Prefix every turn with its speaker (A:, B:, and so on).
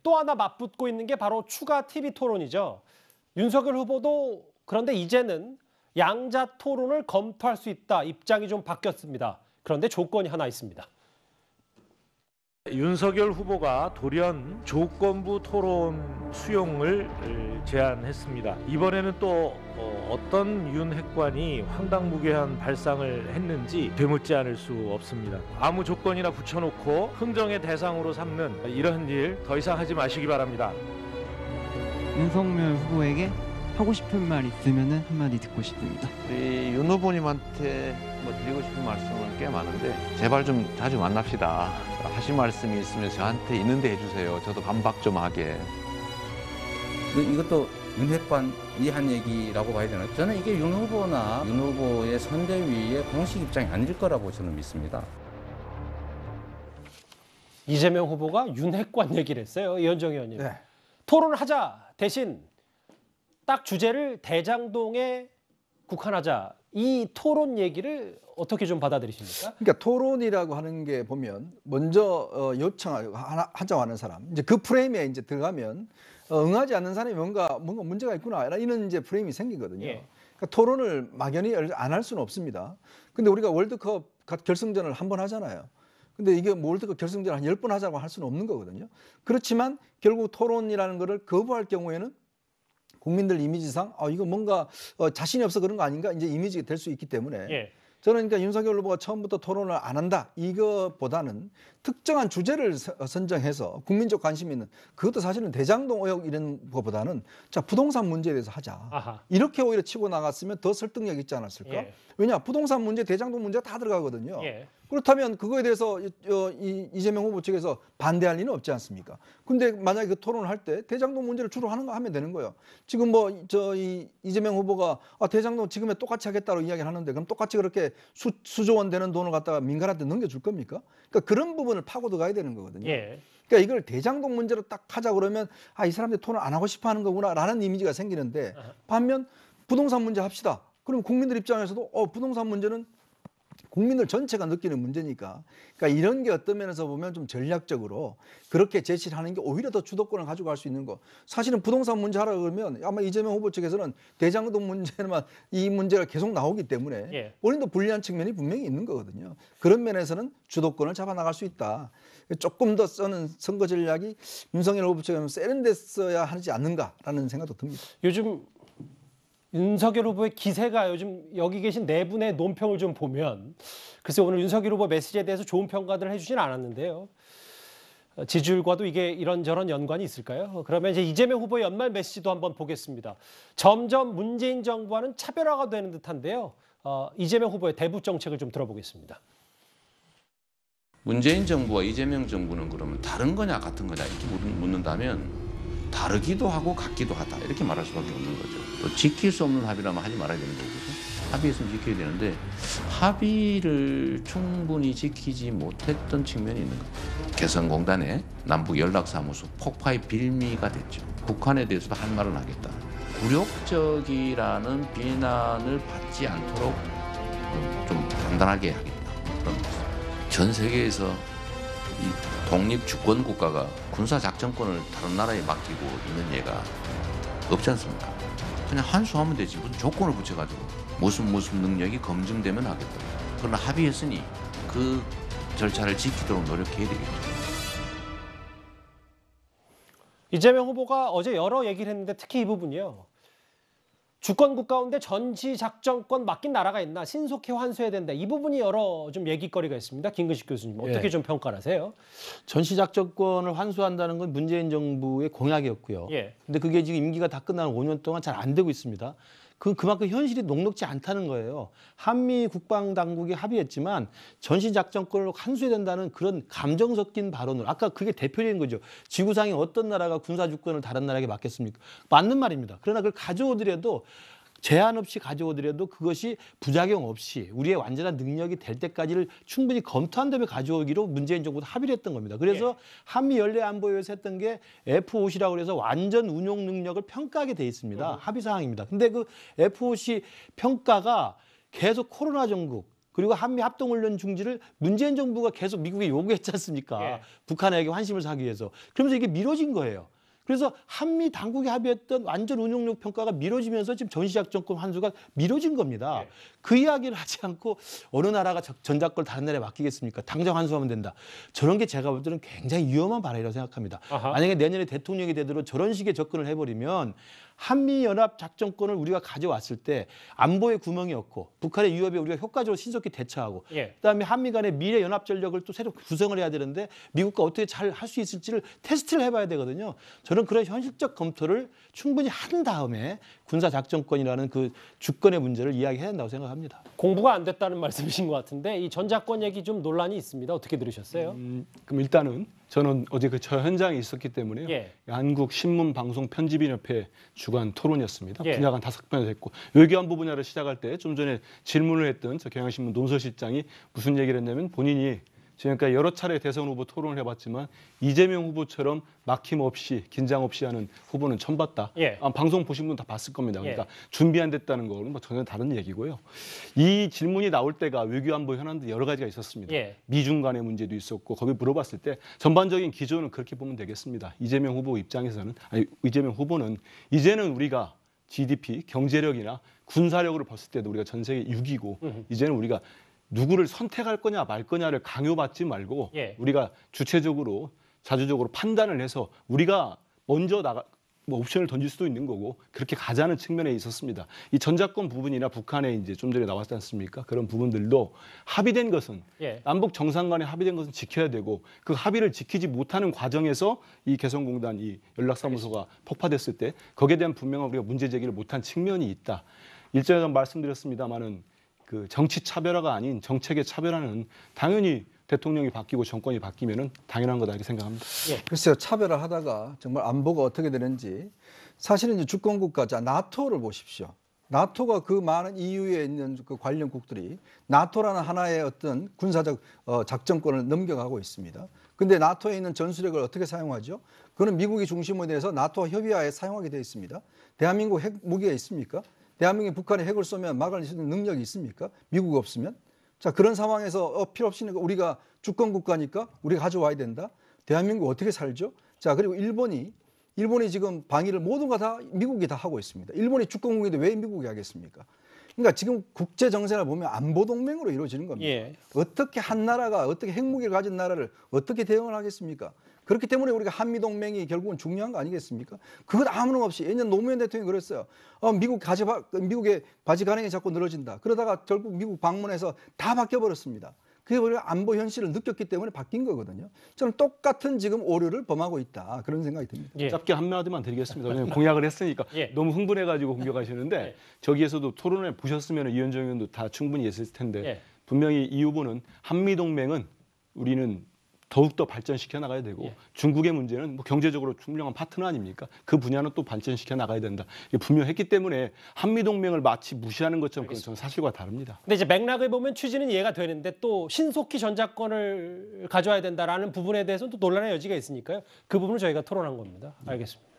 A: 또 하나 맞붙고 있는 게 바로 추가 TV 토론이죠. 윤석열 후보도 그런데 이제는 양자 토론을 검토할 수 있다. 입장이 좀 바뀌었습니다. 그런데 조건이 하나 있습니다.
B: 윤석열 후보가 돌연 조건부 토론 수용을 제안했습니다. 이번에는 또 어떤 윤 핵관이 황당무계한 발상을 했는지 되묻지 않을 수 없습니다. 아무 조건이나 붙여놓고 흥정의 대상으로 삼는 이런 일 더 이상 하지 마시기 바랍니다.
C: 윤석열 후보에게 하고 싶은 말 있으면 한마디 듣고 싶습니다.
D: 우리 윤 후보님한테 드리고 싶은 말씀은 꽤 많은데 제발 좀 자주 만납시다. 하실 말씀이 있으면 저한테 있는데 해주세요. 저도 반박 좀 하게.
E: 이것도 윤 핵관이 한 얘기라고 봐야 되나요? 저는 이게 윤 후보나 윤 후보의 선대위의 공식 입장이 아닐 거라고 저는 믿습니다.
A: 이재명 후보가 윤 핵관 얘기를 했어요. 이현정 의원님.
F: 네.
A: 토론을 하자 대신 딱 주제를 대장동에 국한하자. 이 토론 얘기를 어떻게 좀 받아들이십니까?
F: 그러니까 토론이라고 하는 게 보면 먼저 요청하고 하자고 하는 사람, 이제 그 프레임에 이제 들어가면 응하지 않는 사람이 뭔가 문제가 있구나 이런 이제 프레임이 생기거든요.
A: 예.
F: 그러니까 토론을 막연히 안 할 수는 없습니다. 근데 우리가 월드컵 결승전을 한 번 하잖아요. 근데 이게 월드컵 결승전을 한 10번 하자고 할 수는 없는 거거든요. 그렇지만 결국 토론이라는 거를 거부할 경우에는 국민들 이미지상 이거 뭔가 자신이 없어 그런 거 아닌가 이제 이미지가 될 수 있기 때문에
A: 예.
F: 저는 그러니까 윤석열 후보가 처음부터 토론을 안 한다 이거보다는 특정한 주제를 선정해서 국민적 관심이 있는 그것도 사실은 대장동 의혹 이런 것보다는 자 부동산 문제에 대해서 하자.
A: 아하.
F: 이렇게 오히려 치고 나갔으면 더 설득력 있지 않았을까?
A: 예.
F: 왜냐 부동산 문제, 대장동 문제가 다 들어가거든요.
A: 예.
F: 그렇다면 그거에 대해서 이재명 후보 측에서 반대할 리는 없지 않습니까? 근데 만약에 그 토론을 할 때 대장동 문제를 주로 하면 되는 거예요. 지금 이재명 후보가 대장동 지금에 똑같이 하겠다고 이야기를 하는데 그럼 똑같이 그렇게 수조 원 되는 돈을 갖다가 민간한테 넘겨줄 겁니까? 그러니까 그런 부분을 파고 들어가야 되는 거거든요.
A: 예.
F: 그러니까 이걸 대장동 문제로 딱 하자 그러면 이 사람들이 토론 안 하고 싶어 하는 거구나라는 이미지가 생기는데 반면 부동산 문제 합시다. 그럼 국민들 입장에서도 부동산 문제는 국민들 전체가 느끼는 문제니까. 그러니까 이런 게 어떤 면에서 보면 좀 전략적으로 그렇게 제시를 하는 게 오히려 더 주도권을 가지고 갈 수 있는 거. 사실은 부동산 문제 하라 그러면 아마 이재명 후보 측에서는 대장동 문제만 이 문제가 계속 나오기 때문에
A: 예.
F: 본인도 불리한 측면이 분명히 있는 거거든요. 그런 면에서는 주도권을 잡아나갈 수 있다. 조금 더 쓰는 선거 전략이 윤석열 후보 측에는 세련됐어야 하지 않는가라는 생각도 듭니다.
A: 요즘 윤석열 후보의 기세가 요즘 여기 계신 네 분의 논평을 좀 보면 글쎄 오늘 윤석열 후보 메시지에 대해서 좋은 평가들을 해주진 않았는데요. 지지율과도 이게 이런저런 연관이 있을까요? 그러면 이제 이재명 후보의 연말 메시지도 한번 보겠습니다. 점점 문재인 정부와는 차별화가 되는 듯한데요. 이재명 후보의 대북 정책을 좀 들어보겠습니다.
G: 문재인 정부와 이재명 정부는 그러면 다른 거냐 같은 거냐 이렇게 묻는다면 다르기도 하고 같기도 하다 이렇게 말할 수밖에 없는 거죠. 또 지킬 수 없는 합의라면 하지 말아야 되는 거거든요. 합의했으면 지켜야 되는데 합의를 충분히 지키지 못했던 측면이 있는 거예요. 개성공단의 남북 연락사무소 폭파의 빌미가 됐죠. 북한에 대해서도 할 말은 하겠다. 굴욕적이라는 비난을 받지 않도록 좀 단단하게 하겠다. 그런 거죠. 전 세계에서 이 독립주권 국가가 군사작전권을 다른 나라에 맡기고 있는 예가 없지 않습니까? 그냥 한수하면 되지 무슨 조건을 붙여가지고 무슨 능력이 검증되면 하겠다. 그러나 합의했으니 그 절차를 지키도록 노력해야 되겠죠.
A: 이재명 후보가 어제 여러 얘기를 했는데 특히 이 부분이요. 주권국 가운데 전시작전권 맡긴 나라가 있나 신속히 환수해야 된다. 이 부분이 여러 좀 얘기거리가 있습니다. 김근식 교수님 어떻게 좀 평가를 하세요?
H: 전시작전권을 환수한다는 건 문재인 정부의 공약이었고요.
A: 예.
H: 근데 그게 지금 임기가 다 끝나는 5년 동안 잘 안 되고 있습니다. 그만큼 현실이 녹록지 않다는 거예요. 한미 국방당국이 합의했지만 전시작전권을 환수해야 된다는 그런 감정 섞인 발언을 아까 그게 대표적인 거죠. 지구상에 어떤 나라가 군사주권을 다른 나라에게 맡겠습니까? 맞는 말입니다. 그러나 그걸 가져오더라도 제한 없이 가져오더라도 그것이 부작용 없이 우리의 완전한 능력이 될 때까지를 충분히 검토한 다음에 가져오기로 문재인 정부도 합의를 했던 겁니다. 그래서 한미 연례안보회의에서 했던 게 F-50이라고 해서 완전 운용 능력을 평가하게 돼 있습니다. 합의 사항입니다. 근데 그 F-50 평가가 계속 코로나 전국 그리고 한미 합동훈련 중지를 문재인 정부가 계속 미국에 요구했지 않습니까?
A: 예.
H: 북한에게 환심을 사기 위해서. 그러면서 이게 미뤄진 거예요. 그래서 한미 당국이 합의했던 완전 운용력 평가가 미뤄지면서 지금 전시작전권 환수가 미뤄진 겁니다.
A: 예.
H: 그 이야기를 하지 않고 어느 나라가 전작권을 다른 나라에 맡기겠습니까? 당장 환수하면 된다. 저런 게 제가 볼 때는 굉장히 위험한 발언이라고 생각합니다.
A: 아하.
H: 만약에 내년에 대통령이 되도록 저런 식의 접근을 해버리면 한미연합작전권을 우리가 가져왔을 때 안보에 구멍이 없고 북한의 위협에 우리가 효과적으로 신속히 대처하고
A: 예.
H: 그다음에 한미 간의 미래 연합 전력을 또 새로 구성을 해야 되는데 미국과 어떻게 잘 할 수 있을지를 테스트를 해봐야 되거든요. 저는 그런 현실적 검토를 충분히 한 다음에 군사작전권이라는 그 주권의 문제를 이야기해야 한다고 생각합니다.
A: 공부가 안 됐다는 말씀이신 것 같은데 이 전작권 얘기 좀 논란이 있습니다. 어떻게 들으셨어요?
I: 그럼 일단은 저는 어제 저 현장에 있었기 때문에요.
A: 예.
I: 한국 신문 방송 편집인협회 주관 토론이었습니다.
A: 예.
I: 분야가 5분야 됐고 외교안보 분야를 시작할 때 좀 전에 질문을 했던 저 경향신문 논설 실장이 무슨 얘기를 했냐면 본인이 지금까지 여러 차례 대선 후보 토론을 해봤지만 이재명 후보처럼 막힘없이 긴장 없이 하는 후보는 처음 봤다.
A: 예.
I: 방송 보신 분 다 봤을 겁니다. 그러니까
A: 예.
I: 준비 안 됐다는 거는 뭐 전혀 다른 얘기고요. 이 질문이 나올 때가 외교안보 현안도 여러 가지가 있었습니다.
A: 예.
I: 미중 간의 문제도 있었고 거기 물어봤을 때 전반적인 기조는 그렇게 보면 되겠습니다. 이재명 후보 입장에서는 이재명 후보는 이제는 우리가 GDP, 경제력이나 군사력으로 봤을 때도 우리가 전 세계 6위고 이제는 우리가 누구를 선택할 거냐 말 거냐를 강요받지 말고
A: 예.
I: 우리가 주체적으로 자주적으로 판단을 해서 우리가 먼저 뭐 옵션을 던질 수도 있는 거고 그렇게 가자는 측면에 있었습니다. 이 전작권 부분이나 북한에 이제 좀 전에 나왔지 않습니까? 그런 부분들도 합의된 것은
A: 예.
I: 남북 정상 간에 합의된 것은 지켜야 되고 그 합의를 지키지 못하는 과정에서 이 개성공단 이 연락사무소가 폭파됐을 때 거기에 대한 분명한 우리가 문제 제기를 못한 측면이 있다. 일전에 말씀드렸습니다마는 그 정치 차별화가 아닌 정책의 차별화는 당연히 대통령이 바뀌고 정권이 바뀌면은 당연한 거다 이렇게 생각합니다.
F: 글쎄요, 차별화하다가 정말 안보가 어떻게 되는지 사실은 이제 주권국가, 자 나토를 보십시오. 나토가 그 많은 EU에 있는 그 관련국들이 나토라는 하나의 어떤 군사적 작전권을 넘겨가고 있습니다. 근데 나토에 있는 전술핵을 어떻게 사용하죠? 그거는 미국이 중심으로 돼서 나토 협의하에 사용하게 되어 있습니다. 대한민국 핵 무기가 있습니까? 대한민국이 북한에 핵을 쏘면 막을 수 있는 능력이 있습니까? 미국이 없으면? 자, 그런 상황에서 필요 없이 우리가 주권 국가니까 우리가 가져와야 된다. 대한민국 어떻게 살죠? 자, 그리고 일본이 지금 방위를 모든 거 다 미국이 다 하고 있습니다. 일본이 주권국인데 왜 미국이 하겠습니까? 그러니까 지금 국제 정세를 보면 안보 동맹으로 이루어지는 겁니다.
A: 예.
F: 어떻게 한 나라가 어떻게 핵무기를 가진 나라를 어떻게 대응을 하겠습니까? 그렇기 때문에 우리가 한미 동맹이 결국은 중요한 거 아니겠습니까? 그것 아무런 없이 예년 노무현 대통령이 그랬어요. 미국의 바지 가랑이 자꾸 늘어진다. 그러다가 결국 미국 방문해서 다 바뀌어 버렸습니다. 그게 우리가 안보 현실을 느꼈기 때문에 바뀐 거거든요. 저는 똑같은 지금 오류를 범하고 있다. 그런 생각이 듭니다.
A: 예.
I: 짧게 한마디만 드리겠습니다. 왜냐하면 공약을 했으니까
A: 예.
I: 너무 흥분해가지고 공격하시는데
A: 예.
I: 저기에서도 토론을 보셨으면 이현정 의원도 다 충분히 했을 텐데
A: 예.
I: 분명히 이 후보는 한미동맹은 우리는 더욱더 발전시켜 나가야 되고
A: 예.
I: 중국의 문제는 뭐 경제적으로 훌륭한 파트너 아닙니까? 그 분야는 또 발전시켜 나가야 된다. 이게 분명했기 때문에 한미동맹을 마치 무시하는 것처럼 그건 저는 사실과 다릅니다.
A: 근데 이제 맥락을 보면 취지는 이해가 되는데 또 신속히 전작권을 가져와야 된다라는 부분에 대해서는 또 논란의 여지가 있으니까요. 그 부분을 저희가 토론한 겁니다. 알겠습니다.